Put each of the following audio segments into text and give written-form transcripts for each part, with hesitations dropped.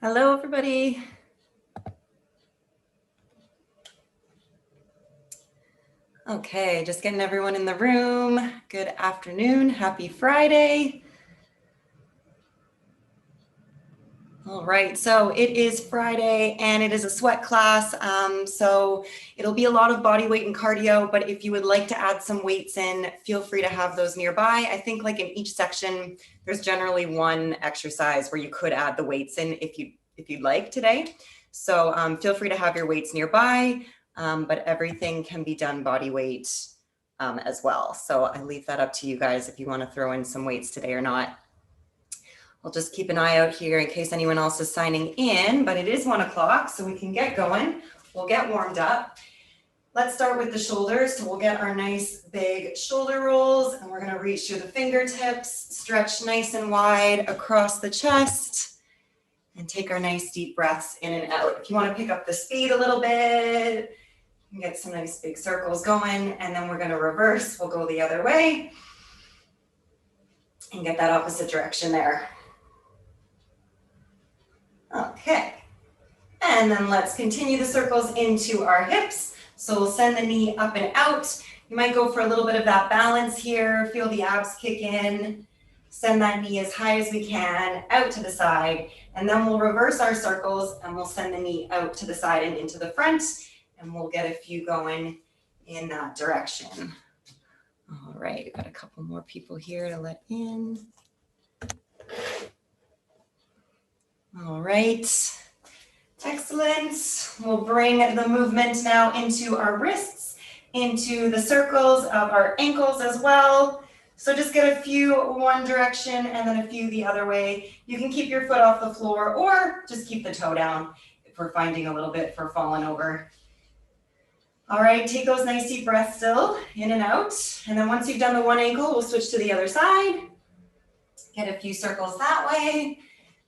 Hello, everybody. Okay, just getting everyone in the room. Good afternoon. Happy Friday. All right, so it is Friday and it is a sweat class. So it'll be a lot of body weight and cardio, but if you would like to add some weights in, feel free to have those nearby. I think like in each section, there's generally one exercise where you could add the weights in if you'd like today. So feel free to have your weights nearby, but everything can be done body weight as well. So I leave that up to you guys if you want to throw in some weights today or not. I'll just keep an eye out here in case anyone else is signing in, but it is 1 o'clock, so we can get going. We'll get warmed up. Let's start with the shoulders. So we'll get our nice big shoulder rolls, and we're gonna reach through the fingertips, stretch nice and wide across the chest, and take our nice deep breaths in and out. If you wanna pick up the speed a little bit, you can get some nice big circles going, and then we're gonna reverse. We'll go the other way and get that opposite direction there. Okay, and then let's continue the circles into our hips. So we'll send the knee up and out. You might go for a little bit of that balance here. Feel the abs kick in. Send that knee as high as we can out to the side. And then we'll reverse our circles and we'll send the knee out to the side and into the front. And we'll get a few going in that direction. All right, got a couple more people here to let in. All right, excellent. We'll bring the movement now into our wrists, into the circles of our ankles as well. So just get a few one direction and then a few the other way. You can keep your foot off the floor or just keep the toe down if we're finding a little bit for falling over. All right, take those nice deep breaths still, in and out. And then once you've done the one ankle, we'll switch to the other side. Get a few circles that way.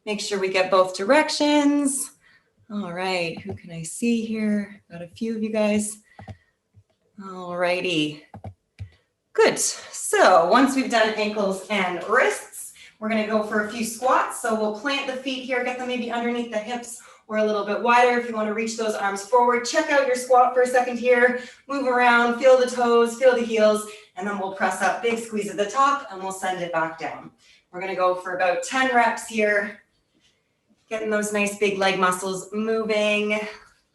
Make sure we get both directions. All right, who can I see here? Got a few of you guys. All righty. Good. So once we've done ankles and wrists, we're going to go for a few squats. So we'll plant the feet here, get them maybe underneath the hips or a little bit wider if you want to reach those arms forward. Check out your squat for a second here. Move around, feel the toes, feel the heels, and then we'll press up, big squeeze at the top, and we'll send it back down. We're going to go for about 10 reps here. Getting those nice big leg muscles moving,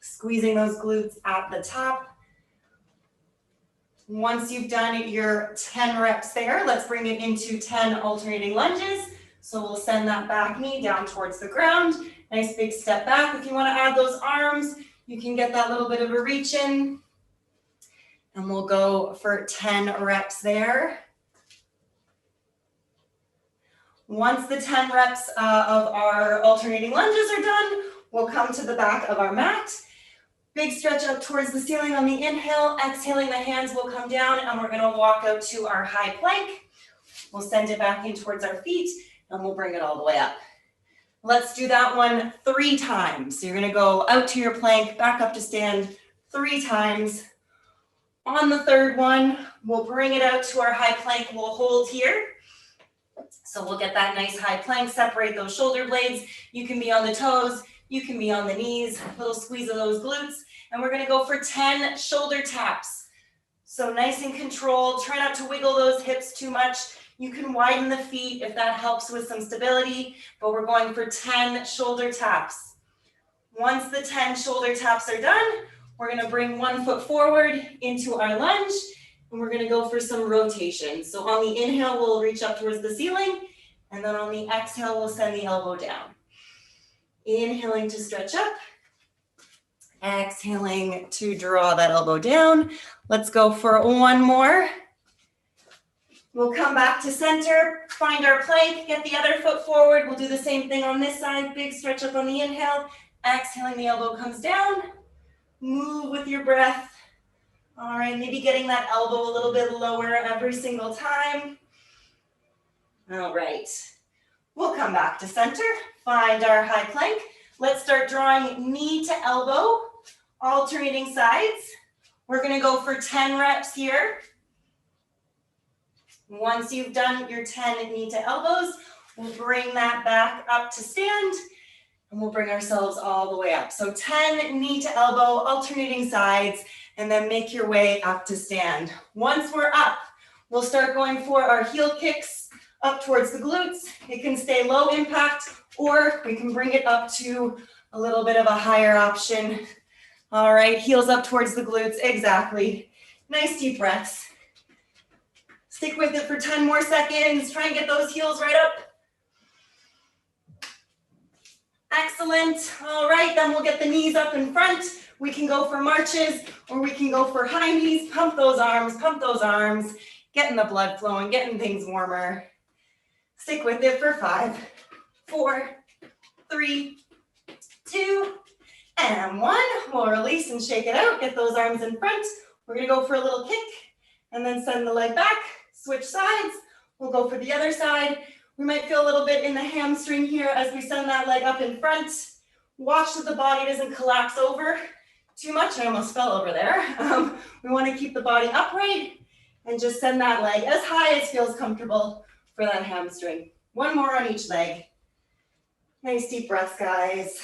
squeezing those glutes at the top. Once you've done your 10 reps there, let's bring it into 10 alternating lunges. So we'll send that back knee down towards the ground. Nice big step back. If you want to add those arms, you can get that little bit of a reach in. And we'll go for 10 reps there. Once the 10 reps of our alternating lunges are done, we'll come to the back of our mat. Big stretch up towards the ceiling on the inhale. Exhaling, the hands will come down and we're going to walk out to our high plank. We'll send it back in towards our feet and we'll bring it all the way up. Let's do that one 3 times. So you're going to go out to your plank, back up to stand 3 times. On the third one, we'll bring it out to our high plank. We'll hold here. So we'll get that nice high plank, separate those shoulder blades. You can be on the toes, you can be on the knees, little squeeze of those glutes. And we're gonna go for 10 shoulder taps. So nice and controlled, try not to wiggle those hips too much. You can widen the feet if that helps with some stability, but we're going for 10 shoulder taps. Once the 10 shoulder taps are done, we're gonna bring one foot forward into our lunge. And we're going to go for some rotation. So on the inhale, we'll reach up towards the ceiling. And then on the exhale, we'll send the elbow down. Inhaling to stretch up. Exhaling to draw that elbow down. Let's go for one more. We'll come back to center, find our plank, get the other foot forward. We'll do the same thing on this side. Big stretch up on the inhale. Exhaling, the elbow comes down. Move with your breath. All right, maybe getting that elbow a little bit lower every single time. All right, we'll come back to center, find our high plank. Let's start drawing knee to elbow, alternating sides. We're gonna go for 10 reps here. Once you've done your 10 knee to elbows, we'll bring that back up to stand. And we'll bring ourselves all the way up. So 10 knee to elbow, alternating sides, and then make your way up to stand. Once we're up, we'll start going for our heel kicks up towards the glutes. It can stay low impact, or we can bring it up to a little bit of a higher option. All right, heels up towards the glutes, exactly. Nice deep breaths. Stick with it for 10 more seconds. Try and get those heels right up. Excellent. All right, then we'll get the knees up in front. We can go for marches, or we can go for high knees. Pump those arms, getting the blood flowing, getting things warmer. Stick with it for 5, 4, 3, 2, and 1. We'll release and shake it out. Get those arms in front. We're gonna go for a little kick, and then send the leg back. Switch sides. We'll go for the other side. We might feel a little bit in the hamstring here as we send that leg up in front. Watch that the body doesn't collapse over too much. I almost fell over there. We want to keep the body upright and just send that leg as high as feels comfortable for that hamstring. One more on each leg. Nice deep breaths, guys.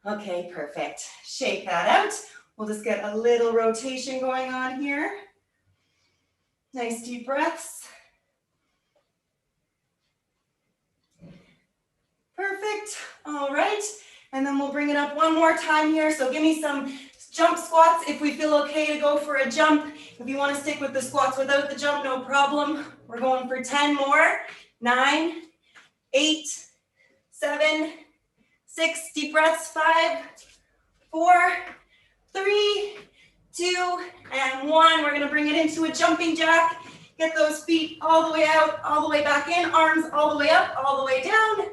Okay, perfect. Shake that out. We'll just get a little rotation going on here. Nice deep breaths. Perfect. All right. And then we'll bring it up one more time here. So give me some jump squats if we feel okay to go for a jump. If you want to stick with the squats without the jump, no problem. We're going for 10 more. 9, 8, 7, 6, deep breaths. 5, 4, 3, 2, and 1. We're going to bring it into a jumping jack. Get those feet all the way out, all the way back in. Arms all the way up, all the way down.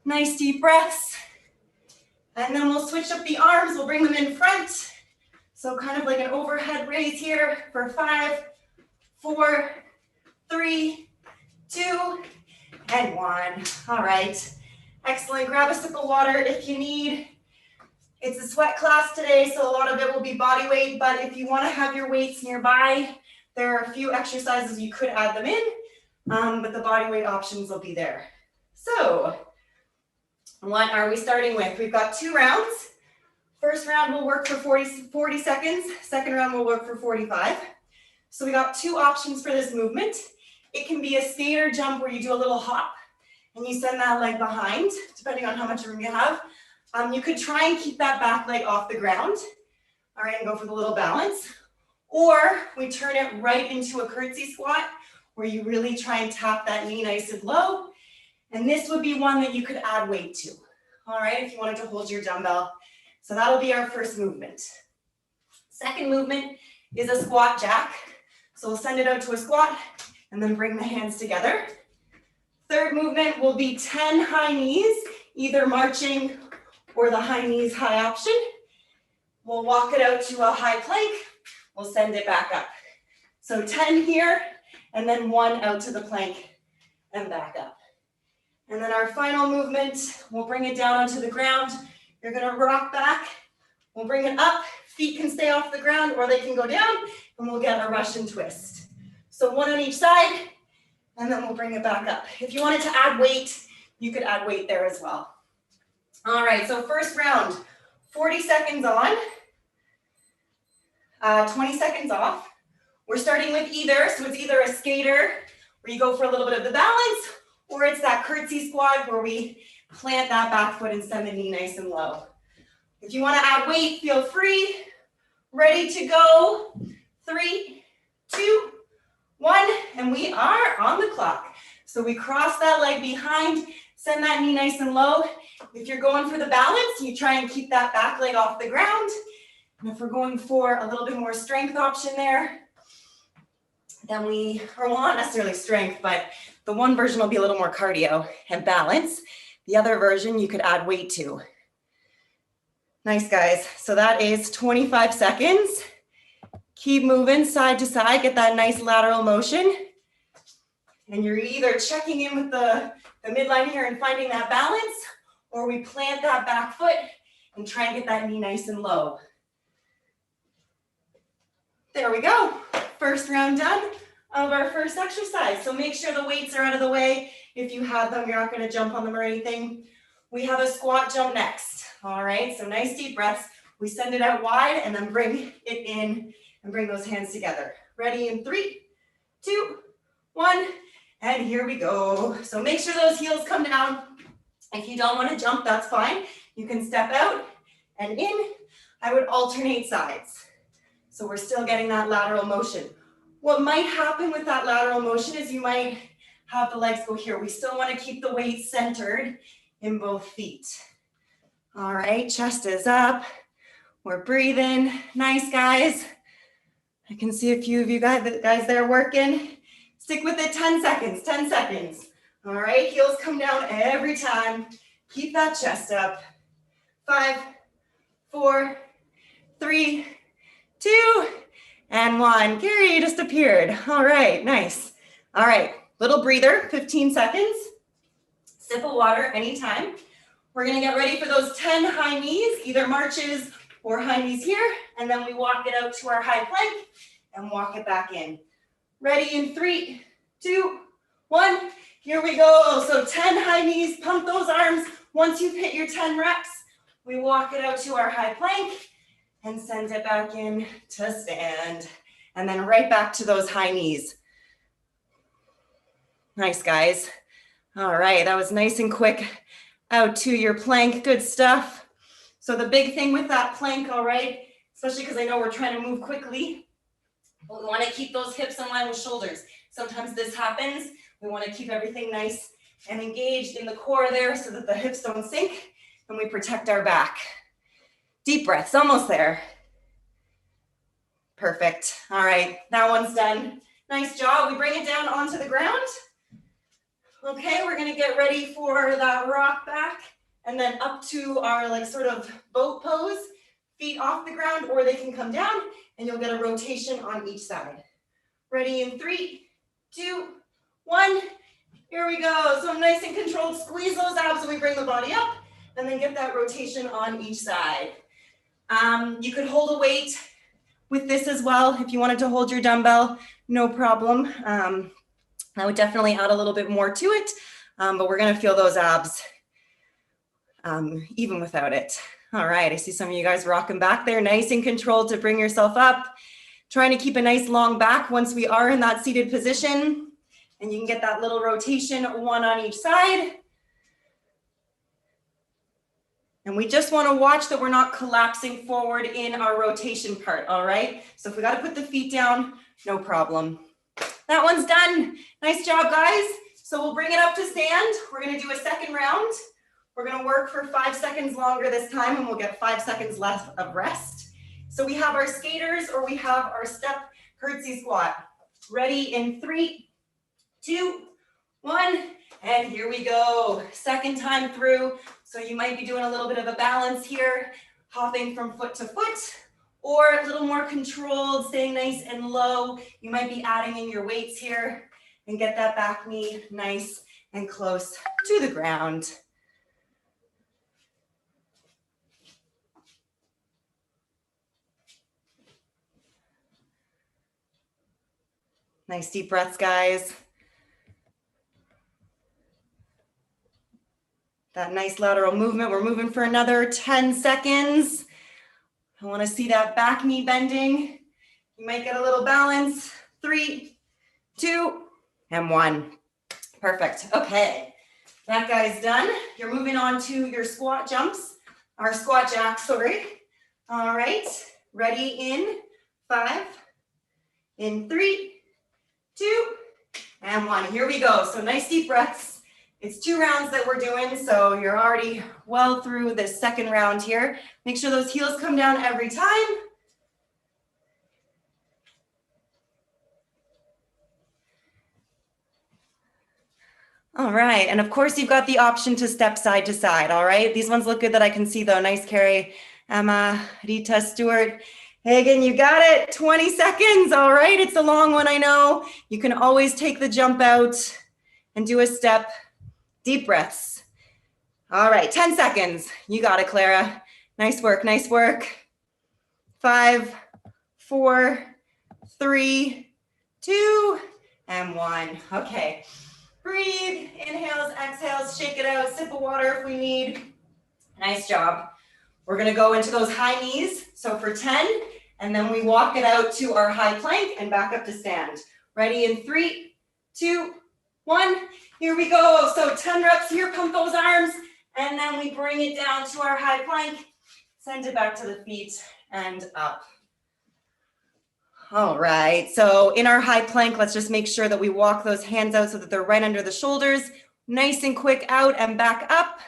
Nice deep breaths. And then we'll switch up the arms. We'll bring them in front. So kind of like an overhead raise here for 5, 4, 3, 2, and 1. All right. Excellent. Grab a sip of water if you need. It's a sweat class today, so a lot of it will be body weight, but if you want to have your weights nearby, there are a few exercises you could add them in, but the body weight options will be there. So, what are we starting with? We've got 2 rounds. First round will work for 40 seconds. Second round will work for 45. So we got 2 options for this movement. It can be a skater jump where you do a little hop and you send that leg behind, depending on how much room you have. You could try and keep that back leg off the ground. All right, and go for the little balance. Or we turn it right into a curtsy squat where you really try and tap that knee nice and low. And this would be one that you could add weight to. All right, if you wanted to hold your dumbbell. So that'll be our first movement. Second movement is a squat jack. So we'll send it out to a squat and then bring the hands together. Third movement will be 10 high knees, either marching or the high knees high option. We'll walk it out to a high plank. We'll send it back up. So 10 here, and then 1 out to the plank and back up. And then our final movement, we'll bring it down onto the ground. You're gonna rock back. We'll bring it up. Feet can stay off the ground or they can go down, and we'll get a Russian twist. So 1 on each side, and then we'll bring it back up. If you wanted to add weight, you could add weight there as well. All right, so first round, 40 seconds on, 20 seconds off. We're starting with either, so it's either a skater where you go for a little bit of the balance, or it's that curtsy squat where we plant that back foot and send the knee nice and low. If you want to add weight, feel free. Ready to go. 3, 2, 1, and we are on the clock. So we cross that leg behind, send that knee nice and low. If you're going for the balance, you try and keep that back leg off the ground. And if we're going for a little bit more strength option there, then or well, not necessarily strength, but the one version will be a little more cardio and balance. The other version you could add weight to. Nice, guys. So that is 25 seconds. Keep moving side to side, get that nice lateral motion. And you're either checking in with the midline here and finding that balance, or we plant that back foot and try and get that knee nice and low. There we go. First round done of our first exercise. So make sure the weights are out of the way. If you have them, you're not going to jump on them or anything. We have a squat jump next. All right, so nice deep breaths. We send it out wide and then bring it in and bring those hands together. Ready in 3, 2, 1, and here we go. So make sure those heels come down. If you don't want to jump, that's fine. You can step out and in. I would alternate sides. So we're still getting that lateral motion. What might happen with that lateral motion is you might have the legs go here. We still want to keep the weight centered in both feet. All right, chest is up. We're breathing. Nice, guys. I can see a few of you guys there working. Stick with it, 10 seconds, 10 seconds. All right, heels come down every time. Keep that chest up. 5, 4, 3, 2, and 1. Gary, you just appeared. All right, nice. All right, little breather, 15 seconds. Sip of water anytime. We're gonna get ready for those 10 high knees, either marches or high knees here, and then we walk it out to our high plank and walk it back in. Ready in 3, 2, 1. Here we go. So 10 high knees, pump those arms. Once you've hit your 10 reps, we walk it out to our high plank and send it back in to stand. And then right back to those high knees. Nice, guys. All right, that was nice and quick. Out to your plank, good stuff. So the big thing with that plank, all right, especially because I know we're trying to move quickly, but we want to keep those hips in line with shoulders. Sometimes this happens. We want to keep everything nice and engaged in the core there so that the hips don't sink and we protect our back. Deep breaths, almost there. Perfect. All right, that one's done. Nice job. We bring it down onto the ground. Okay, we're gonna get ready for that rock back and then up to our like sort of boat pose, feet off the ground, or they can come down and you'll get a rotation on each side. Ready in 3, 2, 1. Here we go. So nice and controlled, squeeze those abs when we bring the body up and then get that rotation on each side. You could hold a weight with this as well. If you wanted to hold your dumbbell, no problem. I would definitely add a little bit more to it, but we're gonna feel those abs even without it. All right, I see some of you guys rocking back there, nice and controlled to bring yourself up. Trying to keep a nice long back once we are in that seated position, and you can get that little rotation, one on each side. And we just wanna watch that we're not collapsing forward in our rotation part, all right? So if we gotta put the feet down, no problem. That one's done. Nice job, guys. So we'll bring it up to stand. We're gonna do a second round. We're gonna work for 5 seconds longer this time and we'll get 5 seconds less of rest. So we have our skaters or we have our step curtsy squat. Ready in 3, 2, 1, and here we go. Second time through. So you might be doing a little bit of a balance here, hopping from foot to foot, or a little more controlled, staying nice and low. You might be adding in your weights here and get that back knee nice and close to the ground. Nice deep breaths, guys. That nice lateral movement. We're moving for another 10 seconds. I want to see that back knee bending. You might get a little balance. 3, 2, and 1. Perfect. Okay, that guy's done. You're moving on to your squat jumps, or squat jacks, sorry. All right, ready in 5, in 3, 2, and 1. Here we go. So nice deep breaths. It's 2 rounds that we're doing, so you're already well through this second round here. Make sure those heels come down every time. All right, and of course you've got the option to step side to side, all right? These ones look good that I can see though. Nice, Carrie, Emma, Rita, Stewart. Hagen, you got it, 20 seconds, all right? It's a long one, I know. You can always take the jump out and do a step. Deep breaths. All right, 10 seconds. You got it, Clara. Nice work, nice work. 5, 4, 3, 2, and 1. Okay. Breathe, inhales, exhales, shake it out, sip of water if we need. Nice job. We're gonna go into those high knees, so for 10, and then we walk it out to our high plank and back up to stand. Ready in 3, 2, 1, here we go. So 10 reps here, pump those arms, and then we bring it down to our high plank, send it back to the feet and up. All right, so in our high plank, let's just make sure that we walk those hands out so that they're right under the shoulders. Nice and quick out and back up.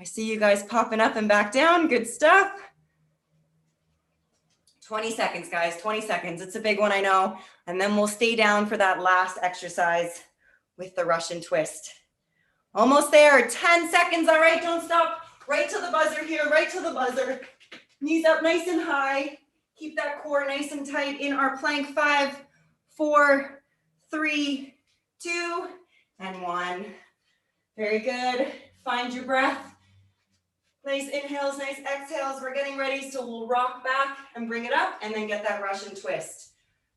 I see you guys popping up and back down. Good stuff. 20 seconds, guys, 20 seconds. It's a big one, I know. And then we'll stay down for that last exercise with the Russian twist. Almost there, 10 seconds. All right, don't stop. Right to the buzzer here, right to the buzzer. Knees up nice and high. Keep that core nice and tight in our plank. 5, 4, 3, 2, and 1. Very good. Find your breath. Nice inhales, nice exhales. We're getting ready, so we'll rock back and bring it up and then get that Russian twist.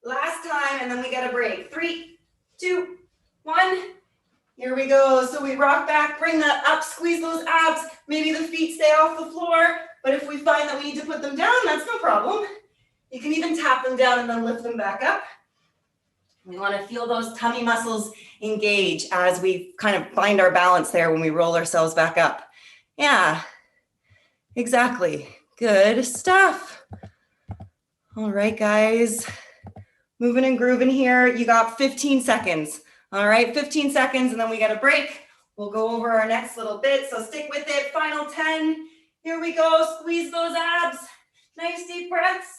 Last time, and then we get a break. 3, 2, 1. Here we go. So we rock back, bring that up, squeeze those abs. Maybe the feet stay off the floor, but if we find that we need to put them down, that's no problem. You can even tap them down and then lift them back up. We want to feel those tummy muscles engage as we kind of find our balance there when we roll ourselves back up. Yeah, exactly. Good stuff. All right, guys. Moving and grooving here. You got 15 seconds. All right, 15 seconds, and then we get a break. We'll go over our next little bit, so stick with it. Final 10. Here we go. Squeeze those abs. Nice deep breaths.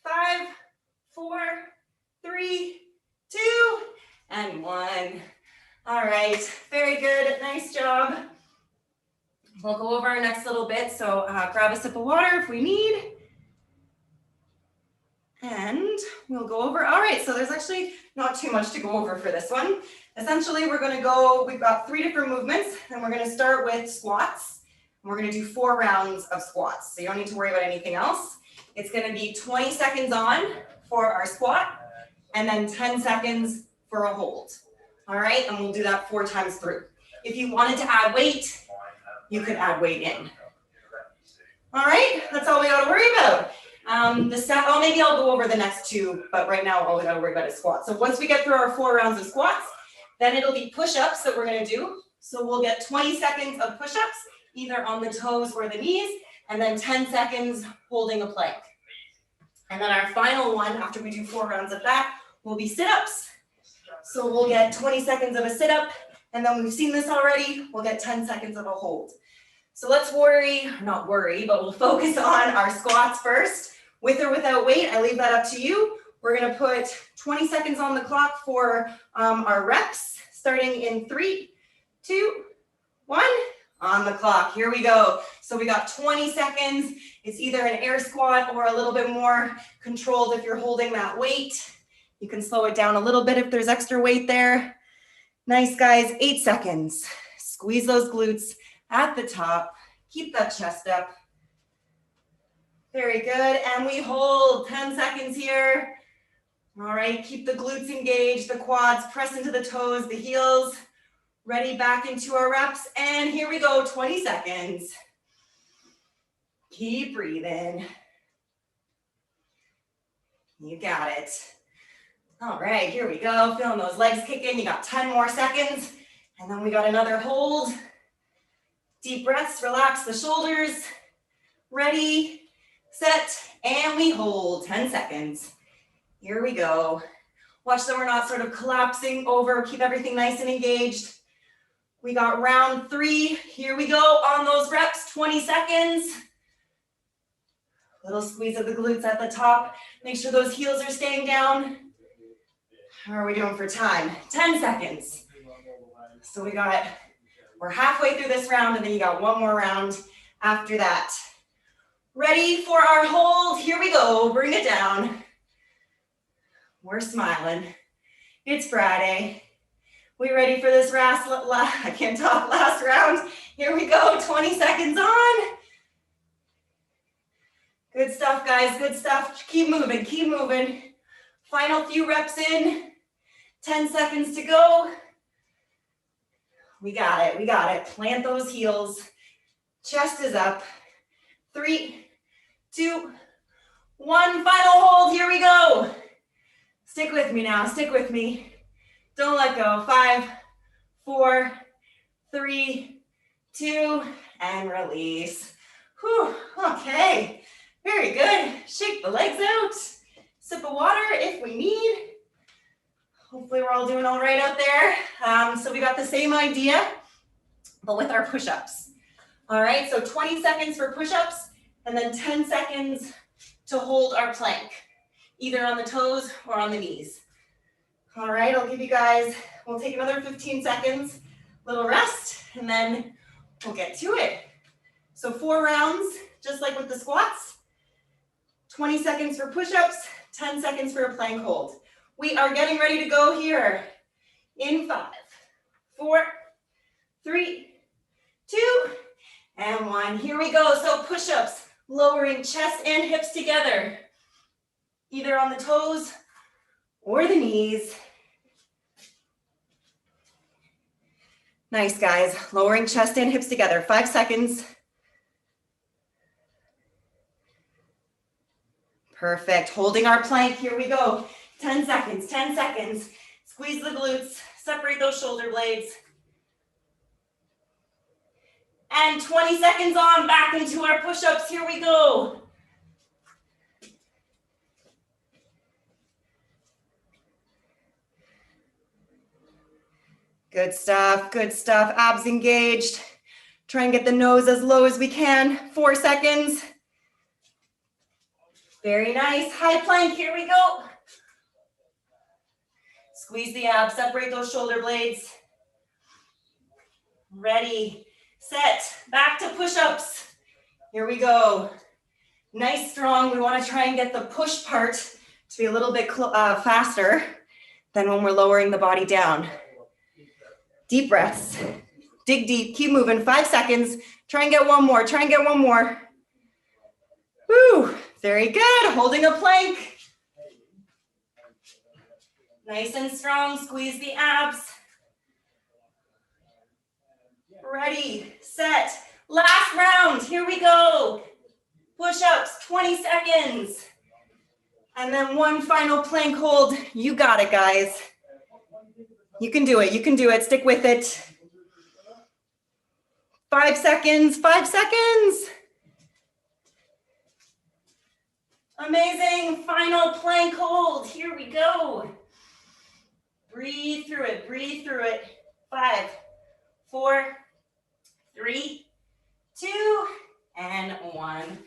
5, 4, 3, 2, and 1. All right, very good. Nice job. We'll go over our next little bit. So grab a sip of water if we need. And we'll go over, all right, so there's actually not too much to go over for this one. Essentially, we're gonna go, we've got 3 different movements, and we're gonna start with squats. And we're gonna do 4 rounds of squats, so you don't need to worry about anything else. It's gonna be 20 seconds on for our squat, and then 10 seconds for a hold. All right, and we'll do that 4 times through. If you wanted to add weight, you could add weight in. All right, that's all we gotta worry about. Maybe I'll go over the next 2, but right now all we gotta worry about is squats. So once we get through our 4 rounds of squats, then it'll be push-ups that we're gonna do. So we'll get 20 seconds of push-ups, either on the toes or the knees, and then 10 seconds holding a plank. And then our final one, after we do 4 rounds of that, will be sit-ups. So we'll get 20 seconds of a sit-up, and then we've seen this already, we'll get 10 seconds of a hold. So let's not worry, but we'll focus on our squats first. With or without weight, I leave that up to you. We're gonna put 20 seconds on the clock for our reps, starting in 3, 2, 1, on the clock. Here we go. So we got 20 seconds. It's either an air squat or a little bit more controlled if you're holding that weight. You can slow it down a little bit if there's extra weight there. Nice, guys, 8 seconds. Squeeze those glutes at the top. Keep that chest up. Very good, and we hold 10 seconds here. All right, keep the glutes engaged, the quads, press into the toes, the heels. Ready, back into our reps, and here we go, 20 seconds. Keep breathing. You got it. All right, here we go, feeling those legs kick in. You got 10 more seconds, and then we got another hold. Deep breaths, relax the shoulders. Ready, set, and we hold 10 seconds. Here we go. Watch that we're not sort of collapsing over. Keep everything nice and engaged. We got round 3. Here we go on those reps, 20 seconds. Little squeeze of the glutes at the top. Make sure those heels are staying down. How are we doing for time? 10 seconds. So we're halfway through this round, and then you got 1 more round after that. Ready for our hold. Here we go. Bring it down. We're smiling. It's Friday. We ready for this last round? Here we go. 20 seconds on. Good stuff, guys. Good stuff. Keep moving. Keep moving. Final few reps in. 10 seconds to go. We got it, we got it. Plant those heels. Chest is up. 3, 2, 1. Final hold, here we go. Stick with me now, stick with me. Don't let go. 5, 4, 3, 2, and release. Whew, okay, very good. Shake the legs out. Sip of water if we need. Hopefully we're all doing all right out there. So we got the same idea, but with our push-ups. All right, so 20 seconds for push-ups, and then 10 seconds to hold our plank, either on the toes or on the knees. All right, I'll give you guys, we'll take another 15 seconds, little rest, and then we'll get to it. So 4 rounds, just like with the squats. 20 seconds for push-ups, 10 seconds for a plank hold. We are getting ready to go here in 5, 4, 3, 2, and 1. Here we go. So push-ups, lowering chest and hips together, either on the toes or the knees. Nice, guys. Lowering chest and hips together. 5 seconds. Perfect. Holding our plank. Here we go. 10 seconds, 10 seconds. Squeeze the glutes, separate those shoulder blades. And 20 seconds on, back into our push-ups. Here we go. Good stuff, good stuff. Abs engaged. Try and get the nose as low as we can. 4 seconds. Very nice. High plank, here we go. Squeeze the abs, separate those shoulder blades. Ready, set, back to push-ups. Here we go. Nice, strong. We want to try and get the push part to be a little bit faster than when we're lowering the body down. Deep breaths. Dig deep, keep moving. 5 seconds. Try and get one more, try and get one more. Woo, very good. Holding a plank. Nice and strong, squeeze the abs. Ready, set, last round, here we go. Push-ups, 20 seconds. And then one final plank hold. You got it, guys. You can do it, you can do it, stick with it. 5 seconds, 5 seconds. Amazing, final plank hold, here we go. Breathe through it, breathe through it. 5, 4, 3, 2, and 1.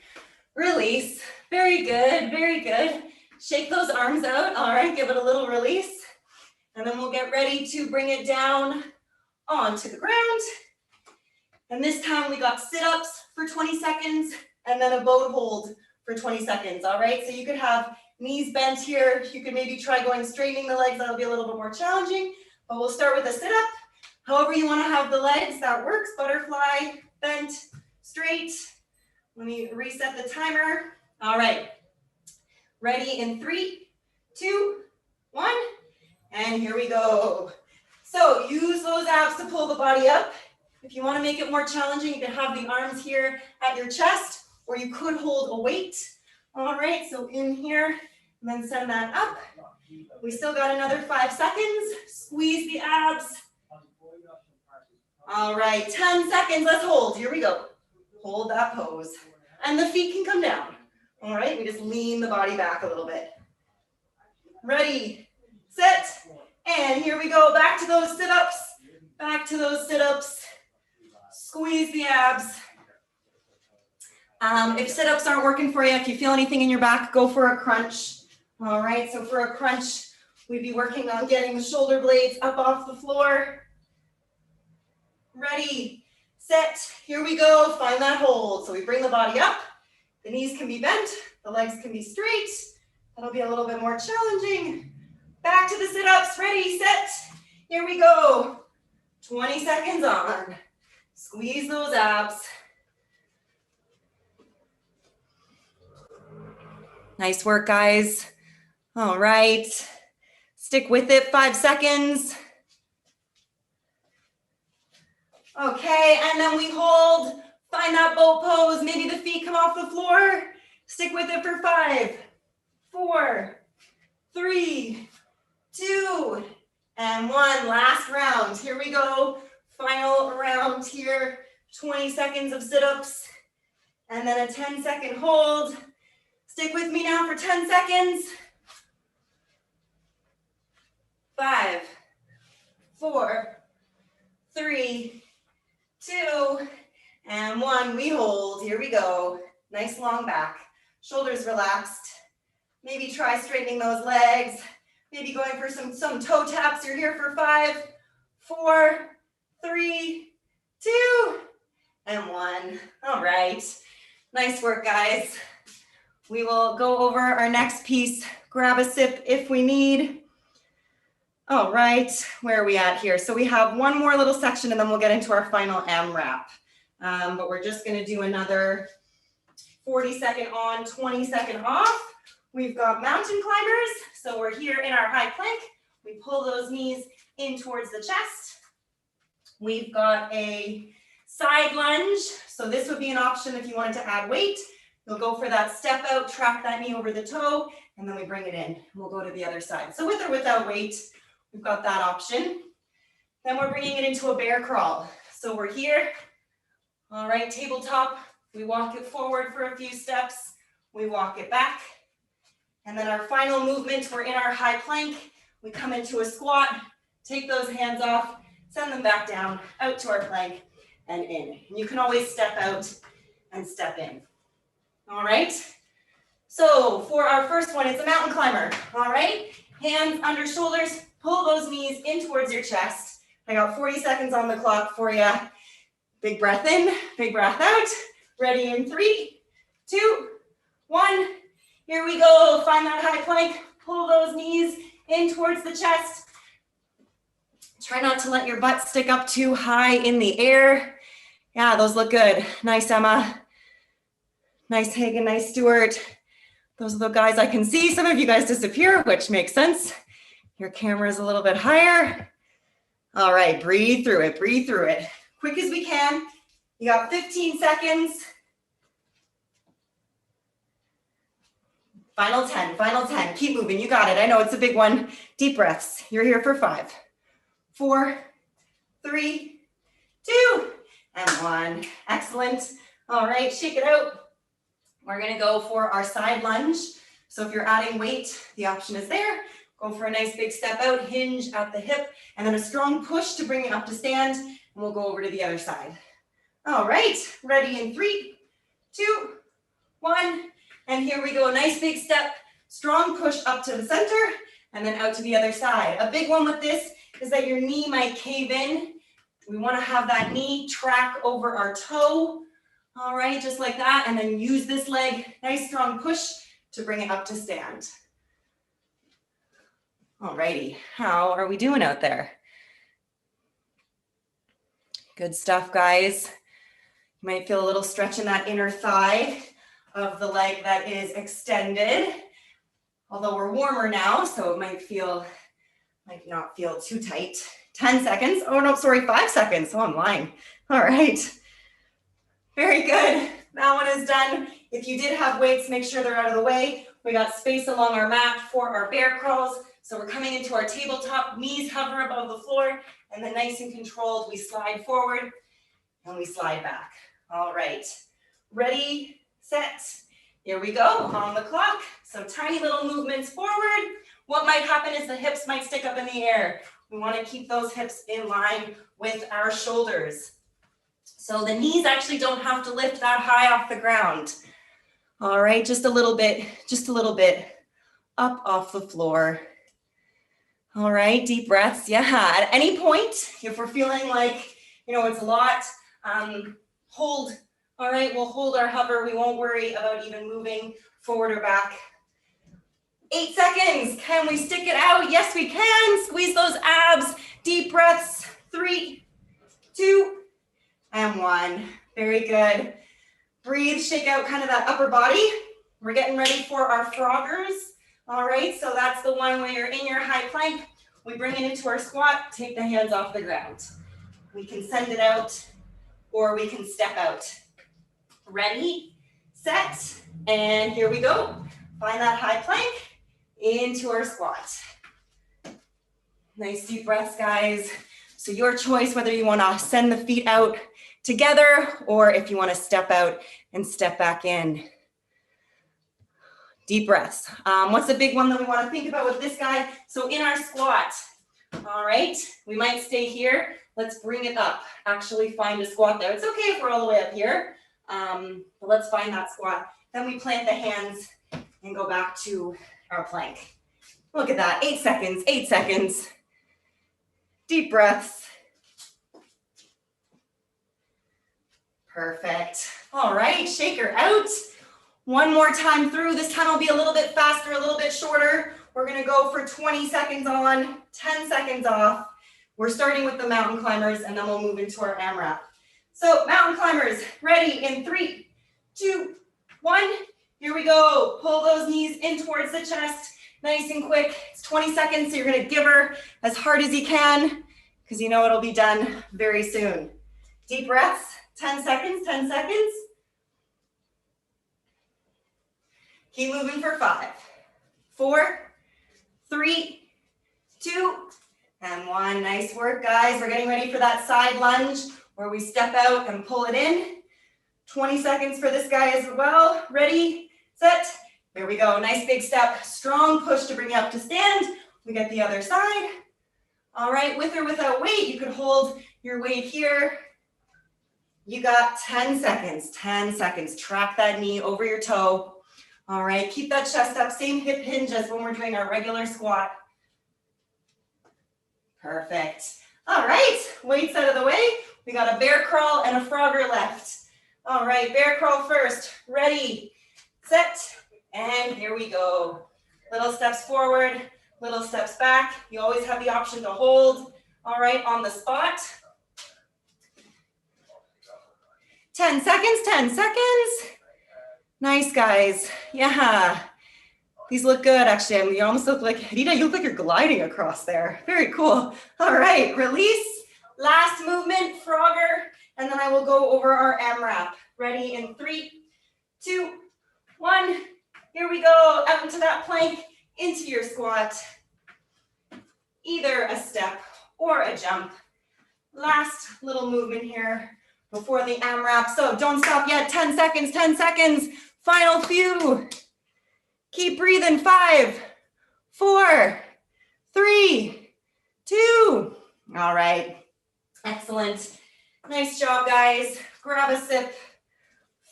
Release. Very good, very good. Shake those arms out. All right, give it a little release. And then we'll get ready to bring it down onto the ground. And this time we got sit-ups for 20 seconds and then a boat hold for 20 seconds. All right, so you could have knees bent here. You could maybe try going straightening the legs. That'll be a little bit more challenging, but we'll start with a sit-up. However you want to have the legs, that works. Butterfly, bent, straight. Let me reset the timer. All right, ready in 3, 2, 1, and here we go. So use those abs to pull the body up. If you want to make it more challenging, you can have the arms here at your chest, or you could hold a weight. All right, so in here, and then send that up. We still got another 5 seconds. Squeeze the abs. All right, 10 seconds, let's hold. Here we go. Hold that pose. And the feet can come down. All right, we just lean the body back a little bit. Ready, set, and here we go. Back to those sit-ups. Back to those sit-ups. Squeeze the abs. If sit-ups aren't working for you, if you feel anything in your back, go for a crunch. All right, so for a crunch, we'd be working on getting the shoulder blades up off the floor. Ready, set, here we go, find that hold. So we bring the body up, the knees can be bent, the legs can be straight. That'll be a little bit more challenging. Back to the sit-ups, ready, set, here we go. 20 seconds on. Squeeze those abs. Nice work, guys. All right, stick with it, 5 seconds. Okay, and then we hold, find that boat pose. Maybe the feet come off the floor. Stick with it for 5, 4, 3, 2, and 1. Last round. Here we go. Final round here. 20 seconds of sit-ups, and then a 10-second hold. Stick with me now for 10 seconds. 5, 4, 3, 2, and 1. We hold. Here we go. Nice long back. Shoulders relaxed. Maybe try straightening those legs. Maybe going for some toe taps. You're here for 5, 4, 3, 2, and 1. All right. Nice work, guys. We will go over our next piece. Grab a sip if we need. All right, where are we at here? So we have one more little section and then we'll get into our final AMRAP. But we're just gonna do another 40-second on, 20-second off. We've got mountain climbers. So we're here in our high plank. We pull those knees in towards the chest. We've got a side lunge. So this would be an option if you wanted to add weight. You'll go for that step out, track that knee over the toe, and then we bring it in. We'll go to the other side. So with or without weight, we've got that option. Then we're bringing it into a bear crawl. So we're here. All right, tabletop. We walk it forward for a few steps. We walk it back. And then our final movement, we're in our high plank. We come into a squat, take those hands off, send them back down, out to our plank and in. And you can always step out and step in. All right. So for our first one, it's a mountain climber. All right. Hands under shoulders, pull those knees in towards your chest. I got 40 seconds on the clock for you. Big breath in, big breath out. Ready in 3, 2, 1. Here we go. Find that high plank. Pull those knees in towards the chest. Try not to let your butt stick up too high in the air. Yeah, those look good. Nice, Emma. Nice, Hagen. Nice, Stuart. Those are the guys I can see. Some of you guys disappear, which makes sense. Your camera is a little bit higher. All right, breathe through it. Breathe through it. Quick as we can. You got 15 seconds. Final 10, final 10. Keep moving. You got it. I know it's a big one. Deep breaths. You're here for 5, 4, 3, 2, and 1. Excellent. All right, shake it out. We're going to go for our side lunge. So if you're adding weight, the option is there. Go for a nice big step out, hinge at the hip, and then a strong push to bring it up to stand. And we'll go over to the other side. All right, ready in 3, 2, 1. And here we go. Nice big step, strong push up to the center, and then out to the other side. A big one with this is that your knee might cave in. We want to have that knee track over our toe. All right, just like that, and then use this leg, nice strong push to bring it up to stand. All righty, how are we doing out there? Good stuff, guys. You might feel a little stretch in that inner thigh of the leg that is extended, although we're warmer now, so it might not feel too tight. 10 seconds, oh no, sorry, 5 seconds, oh, I'm lying. All right. Very good. That one is done. If you did have weights, make sure they're out of the way. We got space along our mat for our bear crawls. So we're coming into our tabletop, knees hover above the floor, and then nice and controlled, we slide forward and we slide back. All right. Ready, set. Here we go on the clock. So tiny little movements forward. What might happen is the hips might stick up in the air. We want to keep those hips in line with our shoulders. So the knees actually don't have to lift that high off the ground. All right, just a little bit up off the floor. All right, deep breaths. Yeah, at any point, if we're feeling like, it's a lot, hold. All right, we'll hold our hover. We won't worry about even moving forward or back. 8 seconds. Can we stick it out? Yes, we can. Squeeze those abs. Deep breaths. 3, 2, and 1. Very good. Breathe, shake out kind of that upper body. We're getting ready for our froggers. All right, so that's the one where you're in your high plank. We bring it into our squat, take the hands off the ground. We can send it out, or we can step out. Ready, set, and here we go. Find that high plank into our squat. Nice deep breaths, guys. So your choice, whether you want to send the feet out together or if you want to step out and step back in. Deep breaths. What's the big one that we want to think about with this guy? So in our squat, all right, we might stay here. Let's bring it up. Actually find a squat there. It's okay if we're all the way up here, but let's find that squat. Then we plant the hands and go back to our plank. Look at that, 8 seconds, 8 seconds. Deep breaths. Perfect. All right, shake her out. One more time through. This time will be a little bit faster, a little bit shorter. We're gonna go for 20 seconds on, 10 seconds off. We're starting with the mountain climbers and then we'll move into our AMRAP. So mountain climbers, ready in 3, 2, 1. Here we go. Pull those knees in towards the chest. Nice and quick. It's 20 seconds, so you're gonna give her as hard as you can because you know it'll be done very soon. Deep breaths, 10 seconds, 10 seconds. Keep moving for 5, 4, 3, 2, and 1. Nice work, guys. We're getting ready for that side lunge where we step out and pull it in. 20 seconds for this guy as well. Ready, set. Here we go. Nice big step. Strong push to bring you up to stand. We get the other side. All right, with or without weight, you could hold your weight here. You got 10 seconds, 10 seconds. Track that knee over your toe. All right, keep that chest up, same hip hinge as when we're doing our regular squat. Perfect. All right, weights out of the way. We got a bear crawl and a frogger left. All right, bear crawl first. Ready, set, and here we go. Little steps forward, little steps back. You always have the option to hold. All right, on the spot. 10 seconds, 10 seconds. Nice, guys. Yeah. These look good, actually. You almost look like, Rita, you look like you're gliding across there. Very cool. All right, release. Last movement, frogger. And then I will go over our AMRAP. Ready in 3, 2, 1. Here we go. Out into that plank, into your squat. Either a step or a jump. Last little movement here before the AMRAP. So don't stop yet. 10 seconds, 10 seconds. Final few. Keep breathing. 5, 4, 3, 2. All right. Excellent. Nice job, guys. Grab a sip.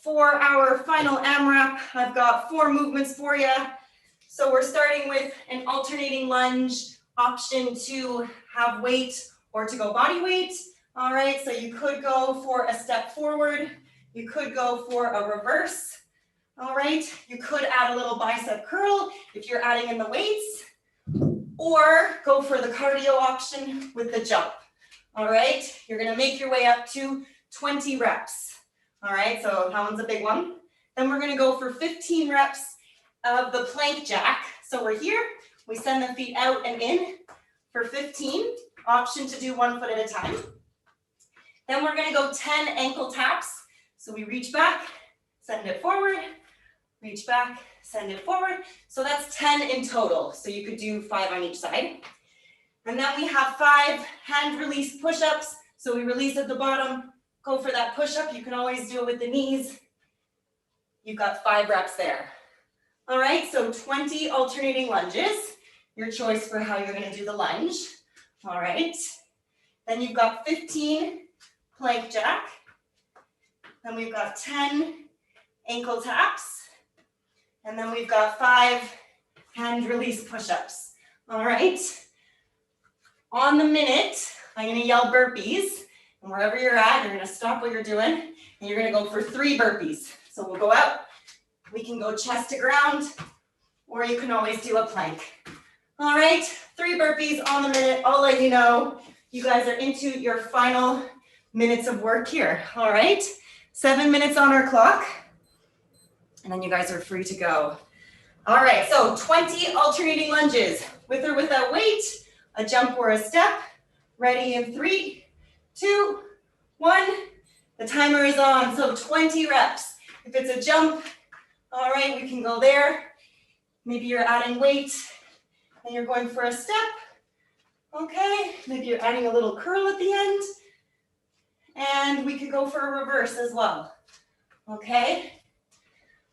For our final AMRAP, I've got 4 movements for you. So we're starting with an alternating lunge, option to have weight or to go body weight. All right, so you could go for a step forward. You could go for a reverse. All right, you could add a little bicep curl if you're adding in the weights, or go for the cardio option with the jump. All right, you're gonna make your way up to 20 reps. All right, so that one's a big one. Then we're gonna go for 15 reps of the plank jack. So we're here, we send the feet out and in for 15, option to do 1 foot at a time. Then we're gonna go 10 ankle taps. So we reach back, send it forward, reach back, send it forward. So that's 10 in total. So you could do 5 on each side. And then we have 5 hand release push-ups. So we release at the bottom, go for that push-up. You can always do it with the knees. You've got 5 reps there. All right, so 20 alternating lunges. Your choice for how you're gonna do the lunge. All right, then you've got 15 plank jack. Then we've got 10 ankle taps. And then we've got 5 hand release push-ups. All right. On the minute, I'm gonna yell burpees. And wherever you're at, you're gonna stop what you're doing. And you're gonna go for 3 burpees. So we'll go out. We can go chest to ground, or you can always do a plank. All right, 3 burpees on the minute. I'll let you know. You guys are into your final minutes of work here. All right, 7 minutes on our clock. And then you guys are free to go. All right, so 20 alternating lunges, with or without weight, a jump or a step. Ready in 3, 2, 1. The timer is on, so 20 reps. If it's a jump, all right, we can go there. Maybe you're adding weight and you're going for a step. Okay, maybe you're adding a little curl at the end. And we could go for a reverse as well. Okay,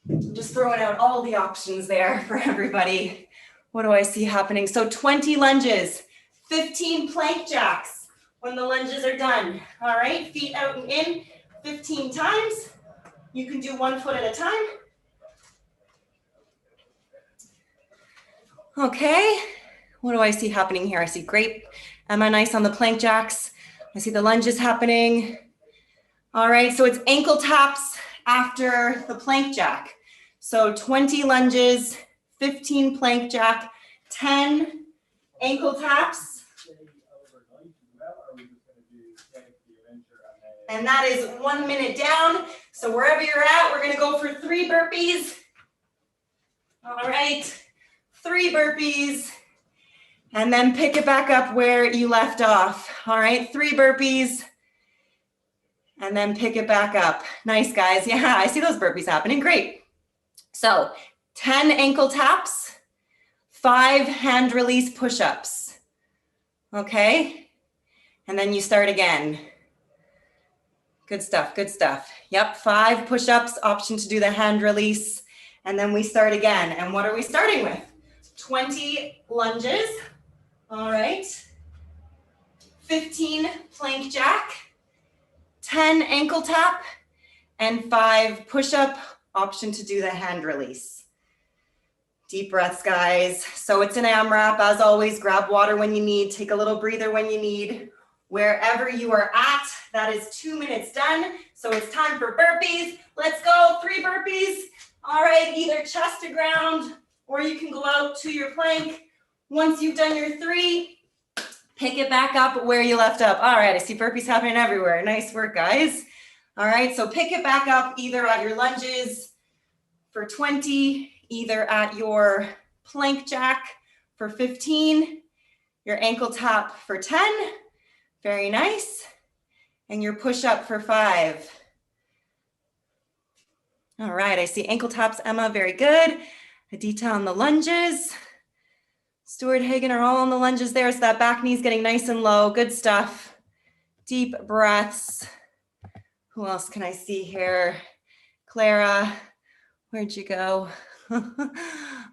I'm just throwing out all the options there for everybody. What do I see happening? So 20 lunges, 15 plank jacks when the lunges are done. All right, feet out and in 15 times. You can do 1 foot at a time. Okay, what do I see happening here? I see great. Am I nice on the plank jacks? I see the lunges happening. All right, so it's ankle taps after the plank jack. So 20 lunges, 15 plank jack, 10 ankle taps. And that is 1 minute down. So wherever you're at, we're gonna go for 3 burpees. All right, 3 burpees. And then pick it back up where you left off. All right, 3 burpees. And then pick it back up. Nice, guys. Yeah, I see those burpees happening. Great. So 10 ankle taps, 5 hand release push-ups. Okay. And then you start again. Good stuff, good stuff. Yep, 5 push-ups, option to do the hand release. And then we start again. And what are we starting with? 20 lunges. All right. 15 plank jack. 10 ankle tap, and 5 push-up, option to do the hand release. Deep breaths, guys. So it's an AMRAP. As always, grab water when you need, take a little breather when you need. Wherever you are at, that is 2 minutes done. So it's time for burpees. Let's go, 3 burpees. All right, either chest to ground, or you can go out to your plank. Once you've done your 3, pick it back up where you left up. All right, I see burpees happening everywhere. Nice work, guys. All right, so pick it back up either at your lunges for 20, either at your plank jack for 15, your ankle tap for 10. Very nice. And your push-up for 5. All right, I see ankle taps, Emma, very good. Adita on the lunges. Stuart Hagen are all on the lunges there, so that back knee's getting nice and low. Good stuff. Deep breaths. Who else can I see here? Clara, where'd you go?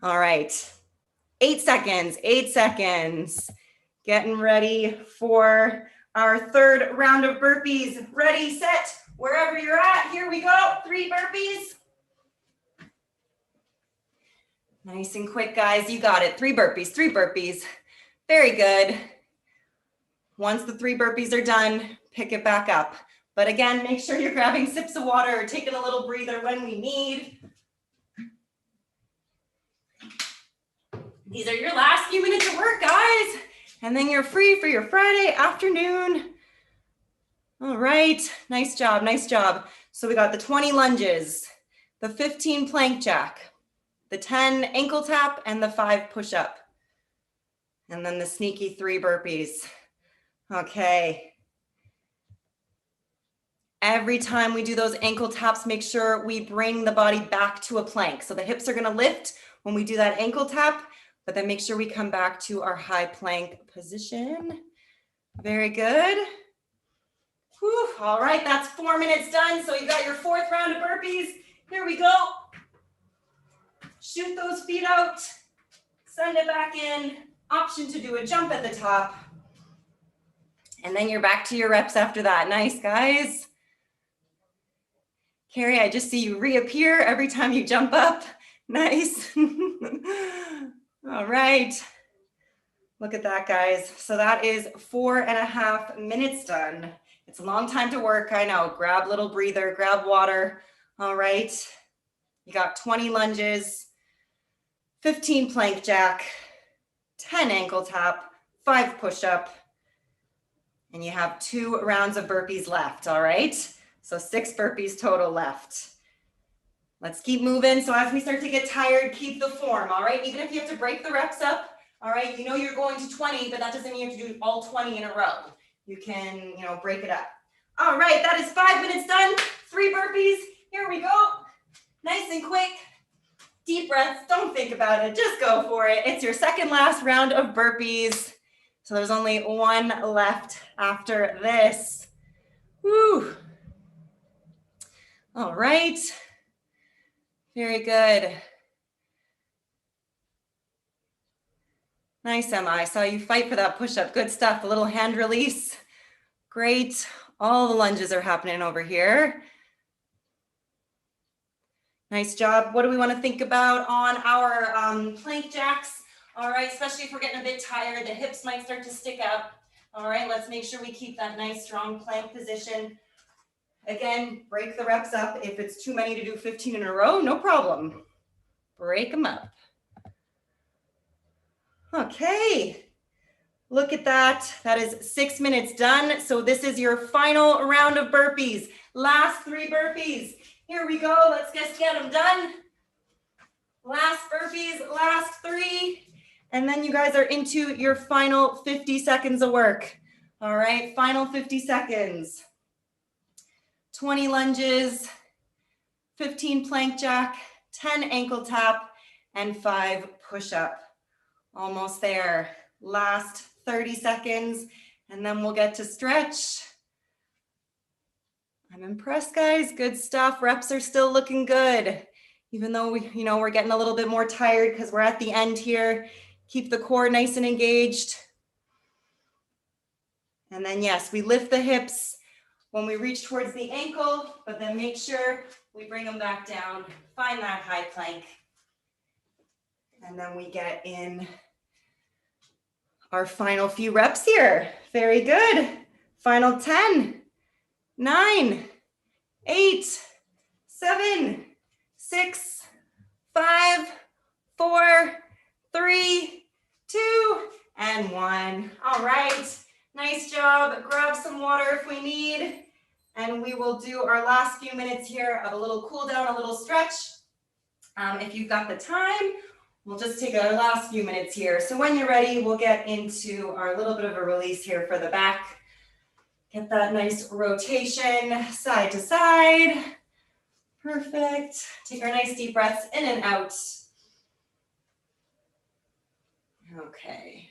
All right. 8 seconds, 8 seconds. Getting ready for our 3rd round of burpees. Ready, set, wherever you're at. Here we go. 3 burpees. Nice and quick, guys. You got it. 3 burpees, 3 burpees. Very good. Once the 3 burpees are done, pick it back up. But again, make sure you're grabbing sips of water or taking a little breather when we need. These are your last few minutes of work, guys. And then you're free for your Friday afternoon. All right. Nice job. Nice job. So we got the 20 lunges, the 15 plank jack, the 10 ankle tap, and the 5 push-up. And then the sneaky 3 burpees. Okay. Every time we do those ankle taps, make sure we bring the body back to a plank. So the hips are gonna lift when we do that ankle tap, but then make sure we come back to our high plank position. Very good. Whew. All right, that's 4 minutes done. So you got your 4th round of burpees. Here we go. Shoot those feet out, send it back in, option to do a jump at the top. And then you're back to your reps after that. Nice, guys. Carrie, I just see you reappear every time you jump up. Nice. All right. Look at that, guys. So that is 4.5 minutes done. It's a long time to work, I know. Grab a little breather, grab water. All right. You got 20 lunges, 15 plank jack, 10 ankle tap, 5 push-up, and you have 2 rounds of burpees left, all right? So 6 burpees total left. Let's keep moving. So as we start to get tired, keep the form, all right? Even if you have to break the reps up, all right? You know you're going to 20, but that doesn't mean you have to do all 20 in a row. you can, break it up. All right, that is 5 minutes done. 3 burpees. Here we go. Nice and quick. Deep breaths. Don't think about it. Just go for it. It's your second last round of burpees. So there's only 1 left after this. Woo. All right. Very good. Nice, Emma. I saw you fight for that push-up. Good stuff. A little hand release. Great. All the lunges are happening over here. Nice job. What do we want to think about on our plank jacks? All right, especially if we're getting a bit tired, the hips might start to stick out. All right, let's make sure we keep that nice, strong plank position. Again, break the reps up. If it's too many to do 15 in a row, no problem. Break them up. Okay, look at that. That is 6 minutes done. So this is your final round of burpees. Last 3 burpees. Here we go. Let's just get them done. Last burpees, last 3. And then you guys are into your final 50 seconds of work. All right, final 50 seconds. 20 lunges, 15 plank jack, 10 ankle tap, and 5 push-up. Almost there. Last 30 seconds, and then we'll get to stretch. I'm impressed, guys. Good stuff. Reps are still looking good. Even though we're getting a little bit more tired because we're at the end here. Keep the core nice and engaged. And then yes, we lift the hips when we reach towards the ankle, but then make sure we bring them back down. Find that high plank. And then we get in our final few reps here. Very good. Final 10, 9, 8, 7, 6, 5, 4, 3, 2, and 1. All right. Nice job. Grab some water if we need. And we will do our last few minutes here of a little cool down, a little stretch. If you've got the time, we'll just take our last few minutes here. So when you're ready, we'll get into our little bit of a release here for the back. Get that nice rotation side to side. Perfect. Take our nice deep breaths in and out. Okay.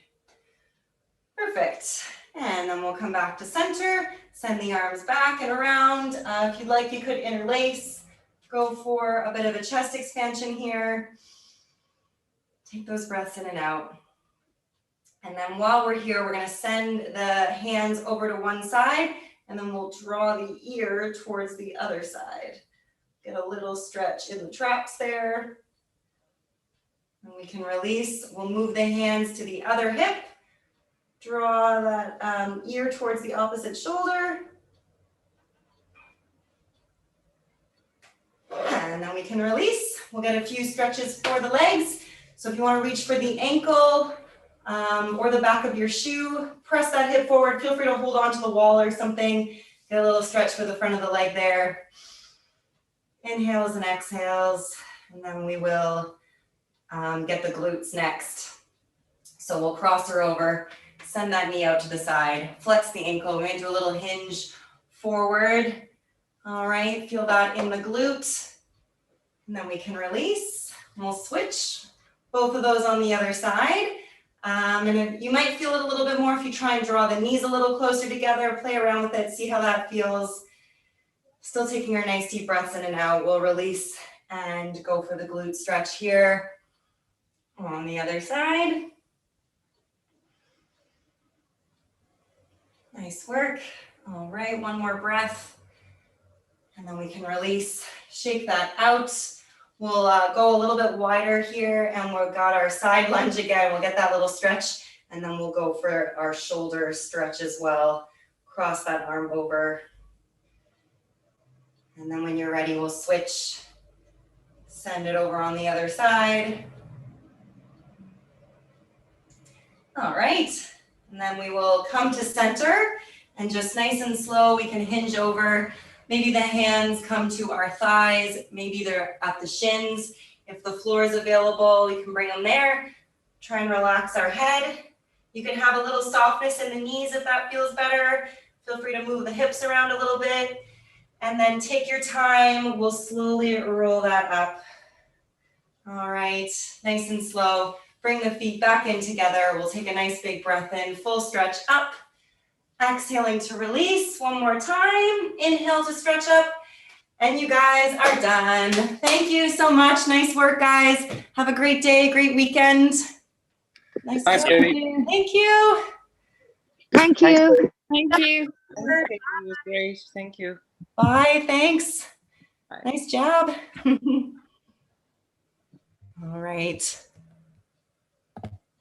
Perfect. And then we'll come back to center. Send the arms back and around. If you'd like, you could interlace. Go for a bit of a chest expansion here. Take those breaths in and out. And then while we're here, we're going to send the hands over to one side, and then we'll draw the ear towards the other side. Get a little stretch in the traps there. And we can release. We'll move the hands to the other hip. Draw that ear towards the opposite shoulder. And then we can release. We'll get a few stretches for the legs. So if you want to reach for the ankle or the back of your shoe, press that hip forward. Feel free to hold on to the wall or something. Get a little stretch for the front of the leg there. Inhales and exhales. And then we will get the glutes next. So we'll cross her over. Send that knee out to the side. Flex the ankle. We're going to do a little hinge forward. All right, feel that in the glute. And then we can release. And we'll switch both of those on the other side. And you might feel it a little bit more if you try and draw the knees a little closer together. Play around with it. See how that feels. Still taking our nice deep breaths in and out. We'll release and go for the glute stretch here. On the other side. Nice work. All right, one more breath. And then we can release, shake that out. We'll go a little bit wider here, and we've got our side lunge again. We'll get that little stretch, and then we'll go for our shoulder stretch as well. Cross that arm over. And then when you're ready, we'll switch. Send it over on the other side. All right. And then we will come to center, and just nice and slow, we can hinge over. Maybe the hands come to our thighs. Maybe they're at the shins. If the floor is available, we can bring them there. Try and relax our head. You can have a little softness in the knees if that feels better. Feel free to move the hips around a little bit. And then take your time. We'll slowly roll that up. All right, nice and slow. Bring the feet back in together. We'll take a nice big breath in, full stretch up. Exhaling to release one more time. Inhale to stretch up. And you guys are done. Thank you so much. Nice work, guys. Have a great day, great weekend. Nice Thanks, job. Katie. Thank you. Thank Thanks. you. Thank you. Thanks, Katie. It was great. Thank you. Bye, thanks. Bye. Nice job. All right.